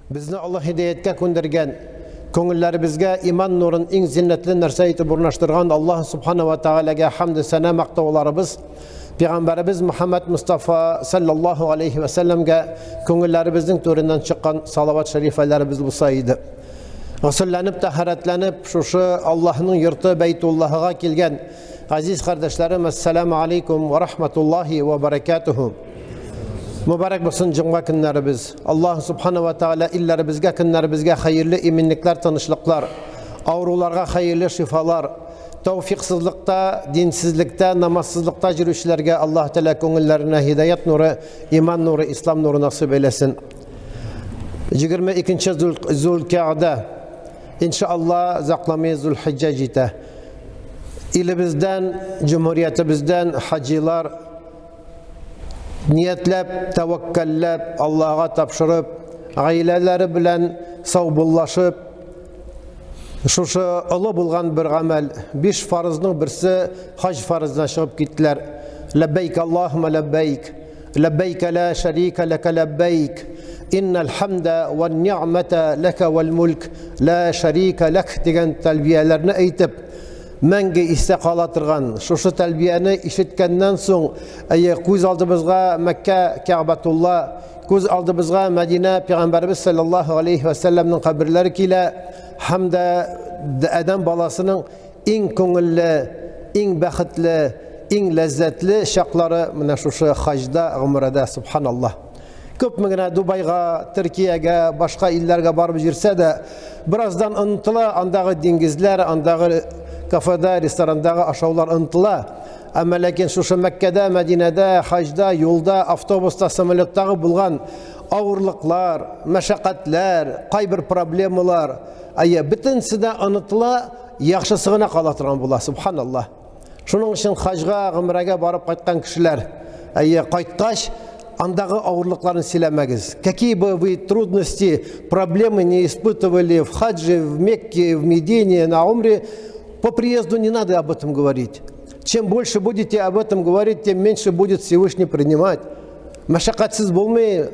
Безне Аллаһ һидаяткә күндергән, күңелләребезгә иман нурын иң зиннәтле нәрсә итеп урнаштырган Аллаһ Субханаху ва Таалагә хәмд сана мактауларыбыз, Пәйгамбәрбез Мөхәммәд Мустафа саллаллаһу алейхи ва салламга күңелләребезнең түреннән чыккан салават шәрифәләребез булса иде. Гысылланып, тәһарәтләнеп, шушы Аллаһның йорты Бәйтуллаһга килгән азиз кардәшләрем, ассаламу алейкум ва рахматуллаһи ва баракатуху. Mübarek bulsun cuma günlerimiz. Allah Subhanahu wa Taala illerimizge, günlerimizge hayırlı eminlikler, tanışlıklar, avrularga hayırlı şifalar, tevfiksizlikte, dinsizlikte, namazsızlıkta yürüyüşlerge Allah Teala köngüllerine hidayet nuru, iman nuru, İslam nuru nasip eylesin. 22. Zulkâ'da inşallah zaklamayı Zulhicce jite. İlimizden, Cumhuriyetimizden hacılar niyetlep, tevekkellep, Allah'a tapşırıp, aileleri bilen savbullaşıp, şuşu ılı bulgan bir amel, 5 farzının birisi hac farzına çıkıp gittiler. Lebbeyk Allahümme lebbeyk, lebbeyk la şerike leke lebbeyk, innel hamde ve ni'mete leke vel mulk, la şerike lek degen telbiyelerini eğitip, Мәңге истә кала торган шушы тәлбияне ишеткәннән соң, күз алдыбызга Мәккә Кәгъбәтулла, күз алдыбызга Мәдинә Пәйгамбәрбез саллаллаһу алейхи ва салламның каберләре килә, һәм дә адәм баласының иң күңелле, иң бәхетле, иң ләззәтле чаклары менә шушы хаҗда, гомрәдә, субханаллаһ. Күпме генә Дубайга, Төркиягә, башка илләргә барып йөрсә дә, бераздан онытыла андагы диңгезләр, андагы kafada, restorandagi aşavlar ıntila. Ama lakin şuşu Mekke'de, Medine'de, hacda, yolda, avtobusda, samolyotdagi bulgan ağırlıklar, meşakkatler, kaybir problemalar, bütünsi de ıntila, yaxşısına kalatıran bula, subhanallah. Şunun için hacga, gımraga barıp qaytkan kişiler, qaytkaş, андагы ауырлыкларын силәмәгез. Какие бы вы трудности, проблемы не испытывали в хаджи, в Мекке, в Медине, на Умре, по приезду не надо об этом говорить. Чем больше будете об этом говорить, тем меньше будет Всевышний принимать. Мәшәкатьсез булмый.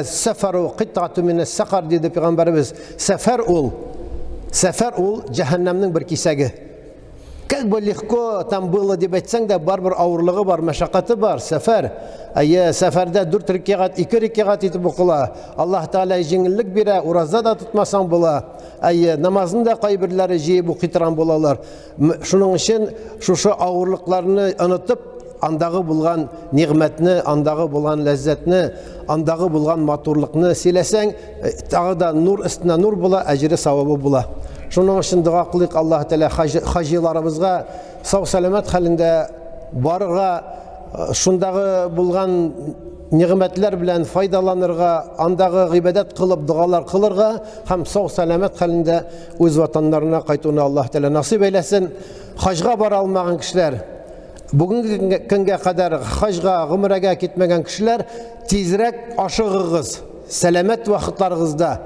Сафару китату мин ас-сақар диде Пәйгамбәрбез. Сафар ул җәһәннәмнең бер кисәге. Как бы легко там было дип әйтсәң дә, барбер авырлыгы бар, мәшәкате бар, сафар. Сафарда 4 рәкъат, 2 рәкъат итеп укыла. Аллаһ Таала җиңеллек бирә, ураза да тотмасаң була. Намазны да кайберләре җыеп укыйтыран булалар. Шуның өчен шушы авырлыкларны онытып, андагы булган нигъмәтне, андагы булган ләззәтне, андагы булган матурлыкны сөйләсәң, тагы да нур өстенә нур була, әҗре савабы була. Шуның өчен дуа кылыйк Аллаһ Таала хаҗиларыбызга сау-саламат хәлендә барырга, шундагы булган нигъмәтләр белән файдаланырга, андагы гыйбадат кылып, дуалар кылырга һәм сау-саламат хәлендә үз ватаннарына кайтуны Аллаһ Таала насыйп әйләсен. Хаҗга бара алмаган кешеләр, бүгенге көнгә кадәр хаҗга, гомрәгә китмәгән кешеләр, тизрәк ашыгыгыз, сәламәт вакытларыгызда.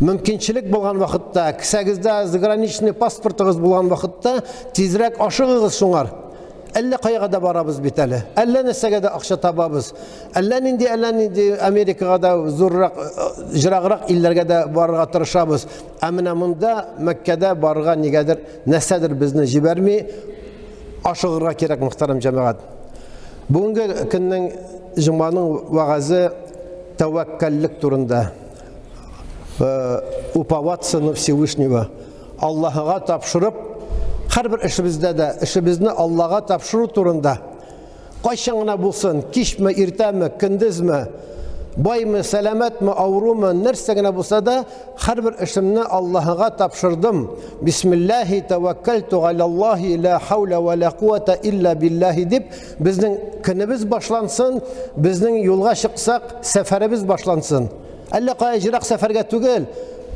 Мөмкинчелек булган вакытта, кисәгездә заграничный паспортыгыз булган вакытта тизрәк ашыгыгыз шуңар. Әллә кайга да барабыз бит әле. Әллә нәрсәгә дә акча табабыз. Әллә нинди Америкага да зуррак, җыраграк илләргә дә барырга тырышабыз. Ә менә монда Мәккәдә барырга нигәдер нәрсәдер безне җибәрми, ашыгырга кирәк, мөхтәрәм җәмәгать. Бүгенге көннең җоманың вагазы тәвәккәллек турында. Уповаться на Всевышнего, Аллаһга тапшырып, һәрбер эшебезне Аллаһга тапшыру турында. Кайчан гына булсын, кичме, иртәме, көндезме, байлымы, сәламәтме, авырумы, нәрсә генә булса да, һәрбер эшемне Аллаһга тапшырдым. Бисмиллаһи тәвәккәлту алаллаһи ла хаула ва ла кувата илля биллаһи дип, безнең көнебез башлансын, безнең юлга чыксак, сәфәребез башлансын. Әллә кая җирак сәфәргә түгел,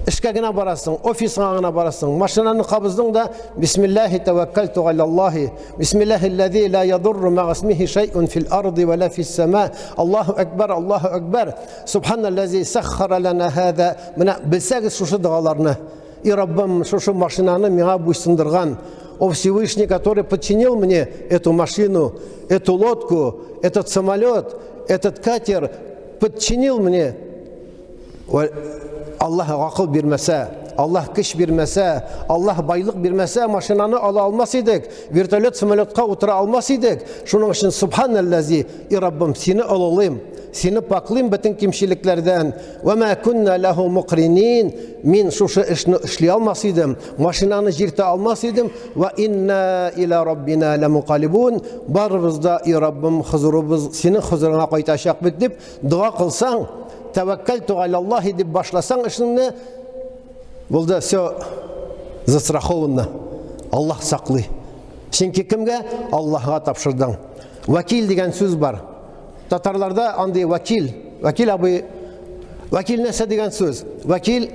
эшкә генә барасың, офисыңа гына барасың, машинаны кабыздың да, бисмиллаһи тәвәккәлту алаллаһи, бисмиллаһилләзи ла ядурру ма'a исмиһи шай'ун фил арди ва ла фис сама, Аллаһу акбар, субханаллази саххара лана һаза. Менә белсәгез шушы дуаларны, и Раббым шушы машинаны миңа буйсындырган, о Всевышний, который подчинил мне эту машину, эту лодку, этот самолет, этот катер, подчинил мне. Allah akıl birmese, Allah güç birmese, Allah baylık birmese maşinanı ala almaz idik. Vertolyot, samolotka otura almaz idik. Şunun için Subhanellezi, Rabbim seni alalım, seni paklayayım bütün kimşiliklerden. Ve ma kunna lehu muqrinin. Min şu işni işley almaz idim. Maşinanı jirte almaz idim. Ve inna ila rabbina lemuqalibun. Barımızda Rabbim huzurumuz, senin huzuruna kaytaşak bitip dua kılsan, tevekkeltu alallahi dip başlasan işini, buldu все застраховано. Allah saklı. Çünkü kimge? Allah'a tapşırdın. Vakil деген söz var. Tatarlarda andi vakil. Vakil abi, vakil nese деген söz? Vakil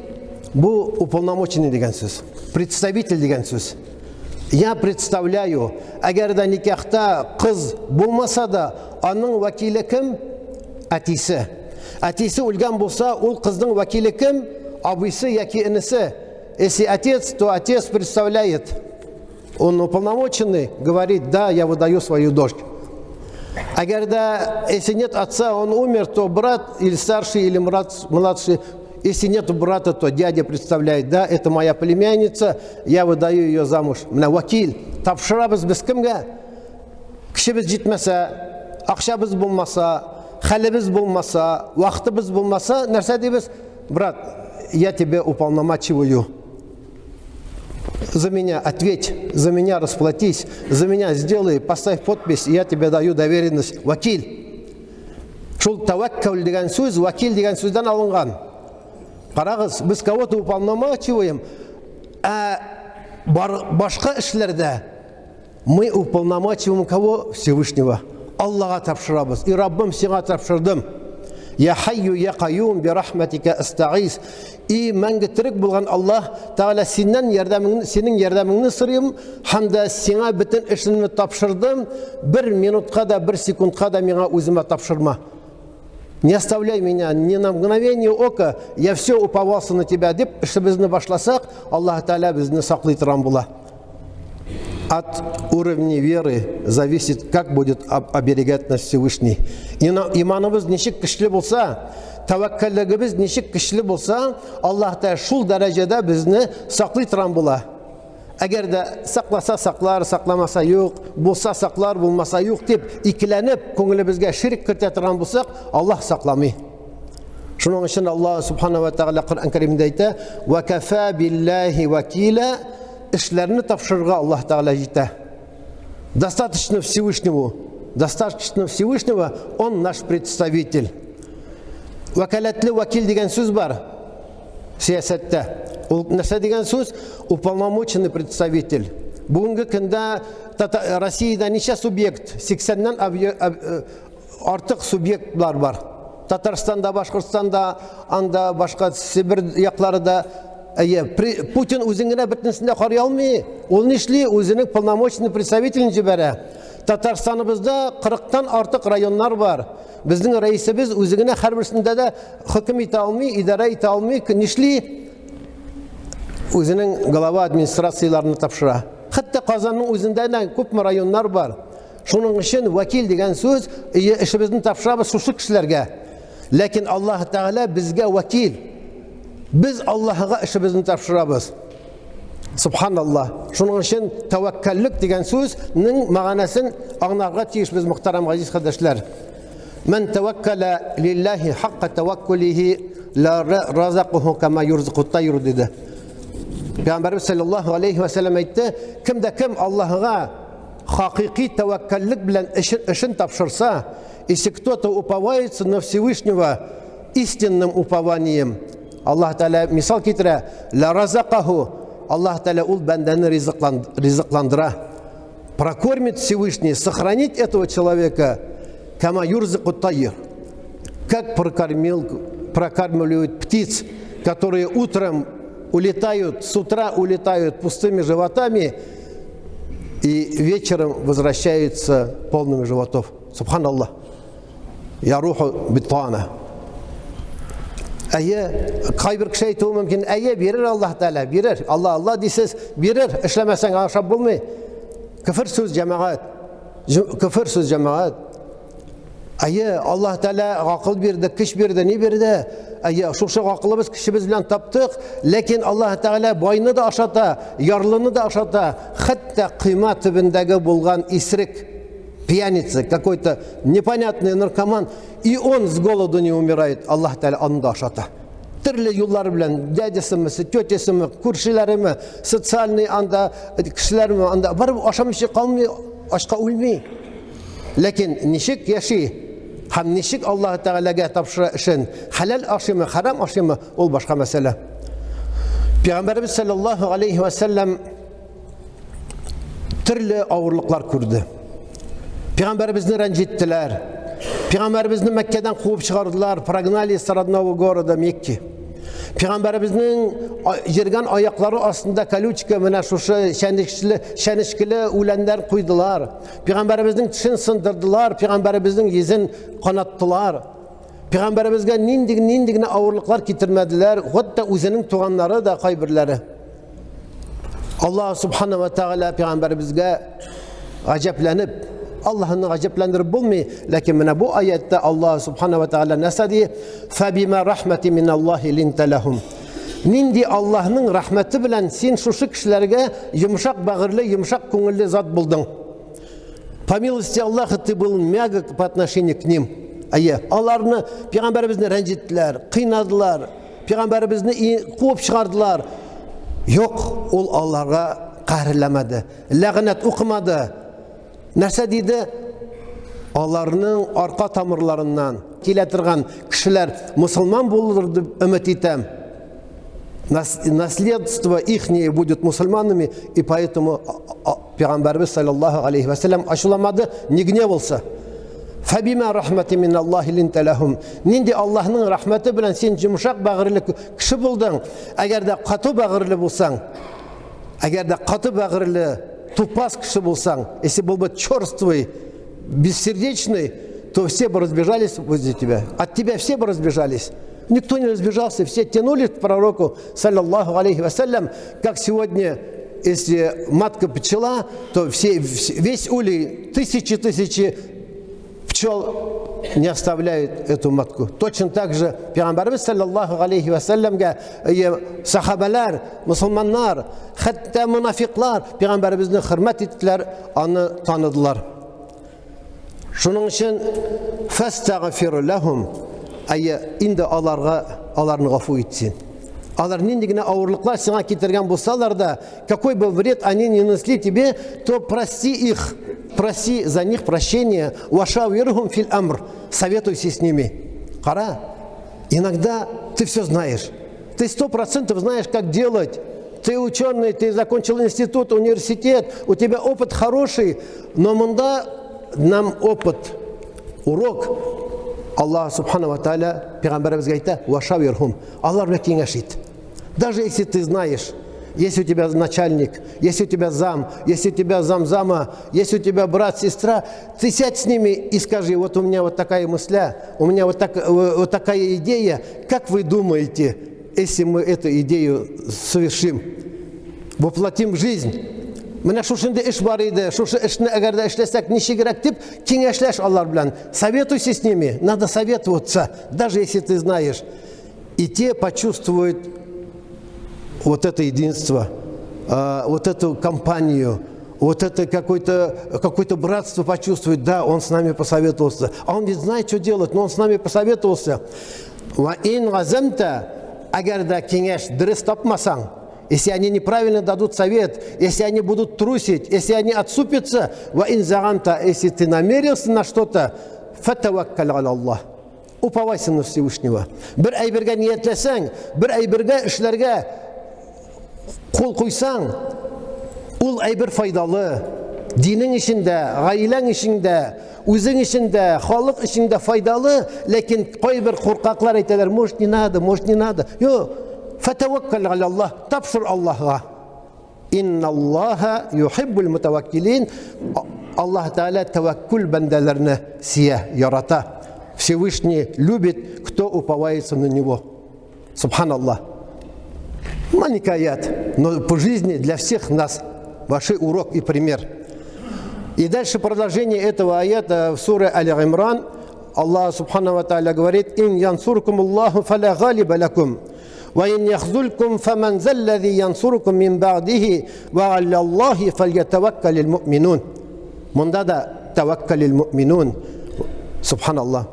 bu уполномоченный деген söz. Представитель деген söz. Я представляю, agar da nikahta kız bulmasa da onun vakili kim? Atisi. Atisi ölgen bulsa, ol kızın vakili kim? Abisi яки инisi. Если отец, то отец представляет. Он уполномоченный, говорит, да, я выдаю свою дочь. Agar da, если нет отца, он умер, то брат или старший, или младший. Если нет брата, то дядя представляет, да, это моя племянница, я выдаю ее замуж. Мына вакил. Тапшырабыз біз кімге? Кішіміз жетмесе, ақшабыз болмаса, халібіз болмаса, уақытыбыз болмаса, нәрсе дейбіз? Брат, я тебе уполномачиваю. За меня ответь, за меня расплатись, за меня сделай, поставь подпись, я тебе даю доверенность. Вакил. Шул таваккал деген сөз, вакил деген сөзден алынған. Қарағыз, біз кого-то уполномачиваем, а башқа ішлерде мы уполномачиваем кого? Всевышнего. Аллаға тапшырабыз. И Раббым сеңа тапшырдым. Я хайю, я кайюм, би рахматика астағис. И мәңгі тірік болған Аллах Тағала сенің ярдәміңні сұрайым, хамда сеңа бітін ішімді тапшырдым, бір минутқа да, бір секундқа да меңа өзіме тапшырма. Не оставляй меня ни на мгновение ока, я все уповался на тебя. Деп ішімізді башласақ, Аллах Тағала бізді сақлай тұрған бола. От уровня веры зависит, как будет оберегать нас Всевышний. Иманымыз нешік күшлі болса, тәвәккәллігіміз нешік күшлі болса, Аллах та шул дәрәжеде бізді сақлай тұрған бола. Әгер де сақласа сақлар, сақламаса yok, болса сақлар, болмаса yok деп икіленіп, көңілімізге ширк кірте тұрған болсақ, Аллах сақламай. Шуның үшін Аллах Субхану ва Тағала Құран Кәрімде айтты: "Ва кафа биллахи вакила", ішлеріні тапшырға Аллах Тағала жете. Достаточно Всевышнего, он наш представитель. Вакалатлы вакил деген сөз бар сиясатта. Ол нәрсе деген сөз? Уполномоченный представитель. Бүгінгі күнде Россияда неше субъект? 80-нен артық субъектлар бар. Татарстанда, Башқұртстанда, анда башқа Сибир яқларында. Путин өзіңіне бітінісінде қарай алмай, ол нешли өзінің полномоченный представителін жібәрі. Татарстанымызда 40-тан артық районлар бар. Біздің рейсіміз өзігіне әрбірсінде де хүкім ете алмай, идара ете алмай, нешли өзінің глава администрацияларына тапшыра. Хатта Қазанның өзінде көп районлар бар. Шуның үшін вакил деген сөз, ішіміздің тапшырабыз шушы кішілерге. Ләкин Аллах Тағала бізге вакил. Biz Allah'a işimizin tapşırabız. Subhanallah. Şunun için tevekküllük деген sözün mağanasını anlarga tiyiş biz muhtaram aziz kardeşler. Men tevekkele lillahi hakka tevekkulihi la razaqahu kema yurziqut tayr dedi. Peygamberimiz sallallahu aleyhi ve sellem aytdı: kim de kim Allah'a hakiki tevekküllük bilen işin tapşırsa, если кто-то уповается на Всевышнего истинным упованием, Allah Teala misal keltire, la razaqahu, Allah Teala ул бәндәне ризыкландыра. Прокормит Всевышний, сохранить этого человека, кама юрзикут тайр, как прокармливают птиц, которые утром улетают, с утра улетают пустыми животами и вечером возвращаются полными животов. Субханаллах. Я руху битана. Қайбір кіші айтуы мүмкін, берір Аллах Тәала, берір. Allah дейсіз, берір, ішлемесең ашап болмай. Күфір сөз жамағат. Аллах Тәала ақыл берді, күш берді, не берді? шушы акылыбыз кешебез белән таптык, ләкин Аллаһ Тәгалә байны да ашата, ярлыны да ашата, хәтта кыйма төбендәге булган исрек, пьяница, какой-то непонятный наркоман, и он с голоду не умирает, Аллаһ Тәгалә аны да ашата. Төрле юллар белән дядясымы, тетясымы, күршеләреме, социальный анда кешеләрме анда барып ашамыйча калмый, ашка үлми. Ләкин ничек яши? Һәм ничек Аллаһ Тәгаләгә тапшыра эшен? Хәләл ашыймы, харам ашыймы? Ул башка мәсьәлә. Пәйгамбәрбез саллаллаһу алейхи ва саллям төрле авырлыклар күрде. Пәйгамбәрбезне рәнҗиттеләр. Пәйгамбәрбезне Мәккәдән куып чыгардылар, прогнали с родного города Мекки. Пәйгамбәрбезнең җиргән аяклары астында колючка менә шушы шәнечкеле үләннәр куйдылар. Пәйгамбәрбезнең тешен сындырдылар, пәйгамбәрбезнең йөзен канаттылар. Пәйгамбәрбезгә нинди генә авырлыклар китермәделәр, хәтта үзенең туганнары да кайберләре. Аллаһ субханаху ва тәгалә пәйгамбәрбезгә гаҗәпләнеп, Аллаһны гаҗәпләндереп булмый, ләкин менә бу аятта Аллаһ субханаху ва тәгалә нәрсә фабима рахмати миналлаһи линта лахум. Нинди Аллаһның рәхмәте белән син шушы кешеләргә йомшак бәгырьле, йомшак күңелле зат булдың. По милости Аллаха ты был мягок по отношению к ним. Аларны пәйгамбәрбезне рәнҗиттеләр, кыйнадылар, пәйгамбәрбезне куып чыгардылар. Юк, ул аларга каһрләмәде, ләгънәт укымады. Нәрсә диде? Аларның арка тамырларыннан килә торган кешеләр мусулман булыр дип өмет итәм. Наследство ихнее будет мусульманами, и поэтому Пәйгамбәрбез саллаллаһу алейхи ва саллям ачуламады, не гневался. Фабима рахмати миналлаһи линта лахум. Нинди Аллаһның рәхмәте белән син йомшак бәгырьле кеше булдың. Әгәр дә каты бәгырьле булсаң, әгәр дә каты бәгырьле тупас кеше булсаң, если был бы черствый, бессердечный, то все бы разбежались возле тебя. От тебя все бы разбежались. Никто не разбежался, все тянули к пророку, саллаллаху алейхи вассалям, как сегодня, если матка пчела, то весь улей, тысячи пчел не оставляют эту матку. Точно так же Пәйгамбәрбез саллаллаху алейхи вассалямга сахабалар, мусулманнар, хәтта мунафиклар Пәйгамбәрбезне хөрмәт иттеләр, аны таныдылар. Шуның өчен фастагфир лахум, инде аларны гафу итсин. Алар нинди генә авырлыклар сиңа китергән булсалар да, какой бы вред они не нанесли тебе, то прости их, проси за них прощения, вашавирхум фил амр, советуйся с ними. Кара, иногда ты все знаешь, ты 100% знаешь, как делать. Ты ученый, ты закончил институт, университет, у тебя опыт хороший, но мында нам опыт, урок. Аллах субханаху ва тааля пәйгамбәрбезгә әйтә: "Вашавирхум", Аллах белән киңәш. Даже если ты знаешь, если у тебя начальник, если у тебя зам, если у тебя замзама, если у тебя брат, сестра, ты сядь с ними и скажи: вот у меня вот такая мысля, у меня вот такая идея, как вы думаете, если мы эту идею совершим, воплотим в жизнь? Менә шушында эш бар иде, шушы эшне әгәр дә эшләсәк ничегрәк дип киңәшләш алар белән. Советуйся с ними, надо советоваться, даже если ты знаешь. И те почувствуют вот это единство, вот эту компанию, вот это какое-то братство почувствует. Да, он с нами посоветовался. А он ведь знает, что делать, но он с нами посоветовался. Ва ин газамта, әгәр дә киңәш дөрес тапмасаң, если они неправильно дадут совет, если они будут трусить, если они отступятся, если ты намерился на что-то, фатаваккаль аля Аллах. Уповайся на Всевышнего. Бер әйбергә ниятләсәң, бер әйбергә эшләргә кул куйсаң, ул әйбер файдалы. Динең ишендә, гаиләң ишендә, үзең ишендә, халык ишендә файдалы, ләкин кайбер куркаклар әйтәләр: "Может, не надо, может, не надо". Юк. Фатаваккаль аля Аллах, тапшыр Аллаһка. Инна Аллаха юхиббул мутаваккилин. Аллаһ Тааля таваккул бәндәләрне сия, ярата. Всевышний любит, кто уповается на него. Субханаллах. Маленький аят, но по жизни для всех нас большой урок и пример. И дальше продолжение этого аята в суре Аль-Имран. Аллах Субхану ва Тааля говорит: «Ин янсуркум Аллаху фаля галиба лакум, ва ин яхзулькум фаман заллади янсуркум мин ба'дихи, ва алля Аллахи фальятаваккалил му'минун». Мунда да таваккалил му'минун. Субханаллах.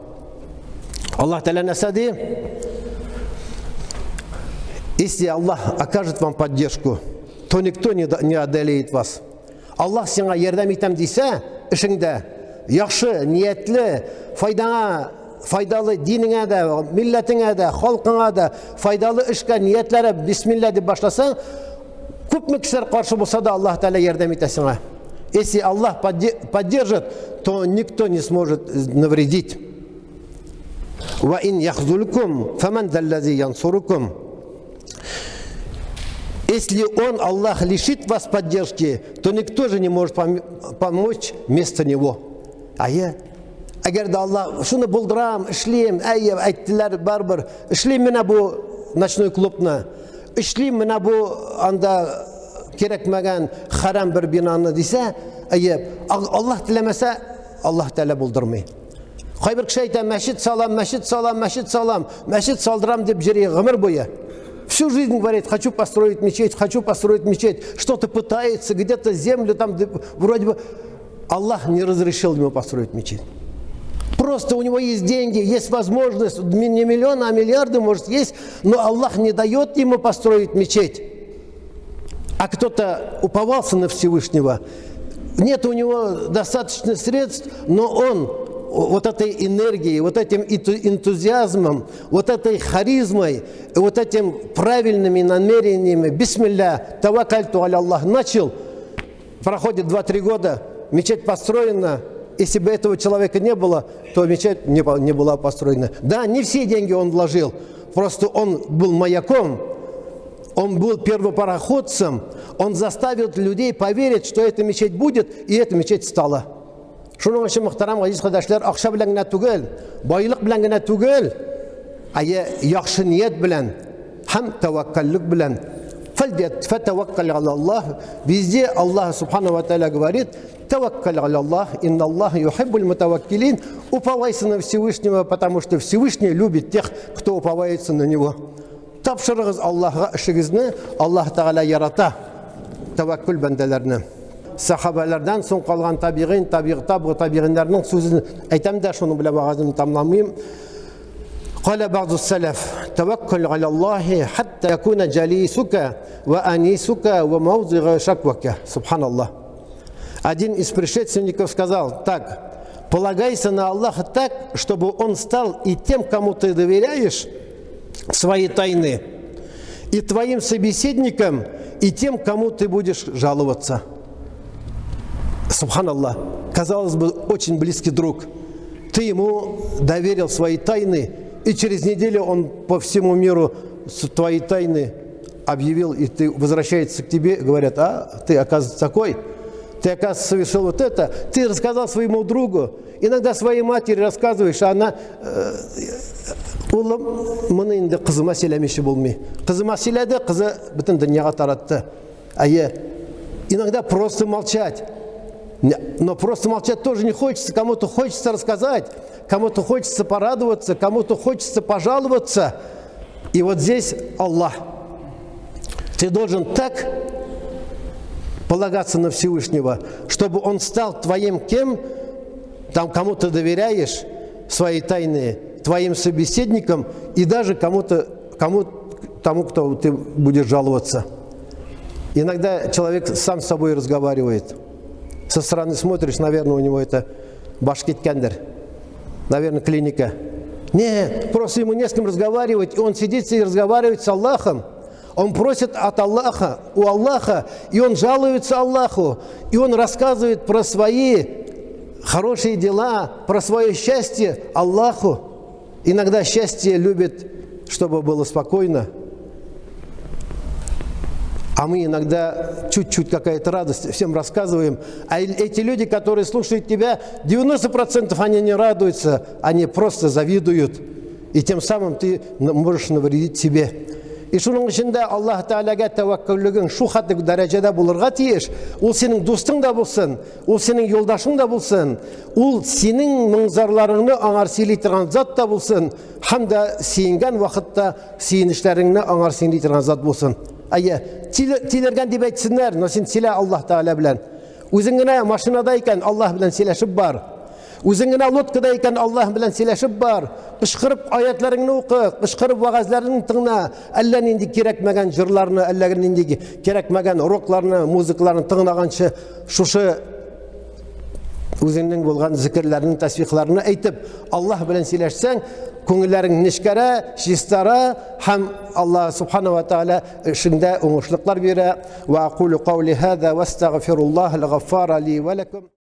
Аллах Тааля насади: если Аллах окажет вам поддержку, то никто не одолеет вас. Аллах сиңа ярдәм итәм дисә, эшеңдә яхшы, ниятле, файдалы динеңә дә, милләтеңә дә, халкыңа да файдалы эшкә ниятләре бисмилла дип башласаң, күпме кешеләр каршы булса да Аллах Тааля ярдәм итә сиңа. Если Аллах поддержит, то никто не сможет навредить. Ва ин яхзулькум фаман заллази янсурукум. Если Он, Аллах, лишит вас поддержки, то никто же не может помочь вместо Него. Агар да Аллах шуны булдырам, эшлим, әйттеләр барбыр, эшлим менә бу ночной клубны, эшлим менә бу анда кирәкмәгән харам бер бинаны дисә, Аллах теләмәсә, Аллах Тәала булдырмый. Кайбер кеше әйтә: мәчет салдырам дип йөри гомер буе. Всю жизнь говорит: хочу построить мечеть, что-то пытается, где-то землю там, вроде бы. Аллах не разрешил ему построить мечеть. Просто у него есть деньги, есть возможность, не миллионы, а миллиарды, может, есть, но Аллах не дает ему построить мечеть. А кто-то уповался на Всевышнего, нет у него достаточно средств, но он вот этой энергией, вот этим энтузиазмом, вот этой харизмой, вот этим правильными намерениями, бисмилля, таваккальту аля Аллах, начал. Проходит 2-3 года, мечеть построена. Если бы этого человека не было, то мечеть не была построена. Да, не все деньги он вложил, просто он был маяком, он был первопароходцем, он заставил людей поверить, что эта мечеть будет, и эта мечеть стала. Шуның өчен, мөхтәрәм газиз кардәшләр, акча белән генә түгел, байлык белән генә түгел, яхшы ният белән һәм тәвәккәллек белән. Фатаваккал аля Аллах. Везде Аллах Субхану ва Тааля говорит: таваккал аля Аллах, инна Аллах юхиббуль мутаваккилин. Уповайся на Всевышнего, потому что Всевышний любит тех, кто уповается на Него. Тапшырыгыз Аллахга эшегезне, Аллах Тааля ярата таваккул бәндәләрне. Сахабалардан соң калган табигиннәрнең сүзен әйтәм дә шуны белән вагызымны тамамлыйм. قال بعض السلف: توكل على الله حتى يكون جليسك وأنيسك وموضع شكوك. Субхан Аллах. Один из предшественников сказал так: полагайся на Аллаха так, чтобы Он стал и тем, кому ты доверяешь свои тайны, и твоим собеседником, и тем, кому ты будешь жаловаться. Субхан Аллах. Казалось бы, очень близкий друг. Ты ему доверил свои тайны, и через неделю он по всему миру твои тайны объявил, и ты возвращается к тебе, говорят: ты, оказывается, такой, ты, оказывается, совершил вот это, ты рассказал своему другу, иногда своей матери рассказываешь, а она: мұны енді қызыма сөйлемеші болмай. Қызыма сөйледі, қызы бүтін дүнияға таратты. Иногда просто молчать. Но просто молчать тоже не хочется. Кому-то хочется рассказать, кому-то хочется порадоваться, кому-то хочется пожаловаться. И вот здесь Аллах. Ты должен так полагаться на Всевышнего, чтобы Он стал твоим кем, там кому ты доверяешь свои тайны, твоим собеседникам и даже тому, кто ты будешь жаловаться. Иногда человек сам с собой разговаривает. Со стороны смотришь, наверное, у него это башкеткендер, наверное, клиника. Нет, просто ему не с кем разговаривать, и он сидит и разговаривает с Аллахом. Он просит от Аллаха, у Аллаха, и он жалуется Аллаху, и он рассказывает про свои хорошие дела, про свое счастье Аллаху. Иногда счастье любит, чтобы было спокойно. А мы иногда чуть-чуть какая-то радость всем рассказываем. А эти люди, которые слушают тебя, 90% они не радуются, они просто завидуют. И тем самым ты можешь навредить себе. Шуның içinde Allah Teala'ga tevekküllüğün şu kadar derecede bulurga tiyiş. Ol senin dostun da bulsun, ol senin yoldaşın da bulsun, ol senin mınzarlarını anar silitiren zat da bulsun. Hem de siyingen vakitte siyinişlerini anar silitiren zat bulsun. Ayya, tilergen dibe etsinler, nasin sile Allah Teala bilen. Üzüngüne maşinadayken Allah bilen sileşip var. Üzüngüne lotkadayken Allah bilen sileşip var. Kışkırıp ayetlerini oku, kışkırıp vaazlarını tığına, Allah'ın indi gerekmegen jırlarını, Allah'ın indi gerekmegen roklarını, muziklarını tığınagançı, şuşu üzünün bolgan zikirlerini, tasbihlerini aytıp Allah bilen sileşsen, köngüllerin nişkere, şistara, hem Allah subhanahu wa ta'ala şinde umuşluklar bire. Ve aqulu qavli hâzâ ve estağfirullâhel gaffâra li ve lekum.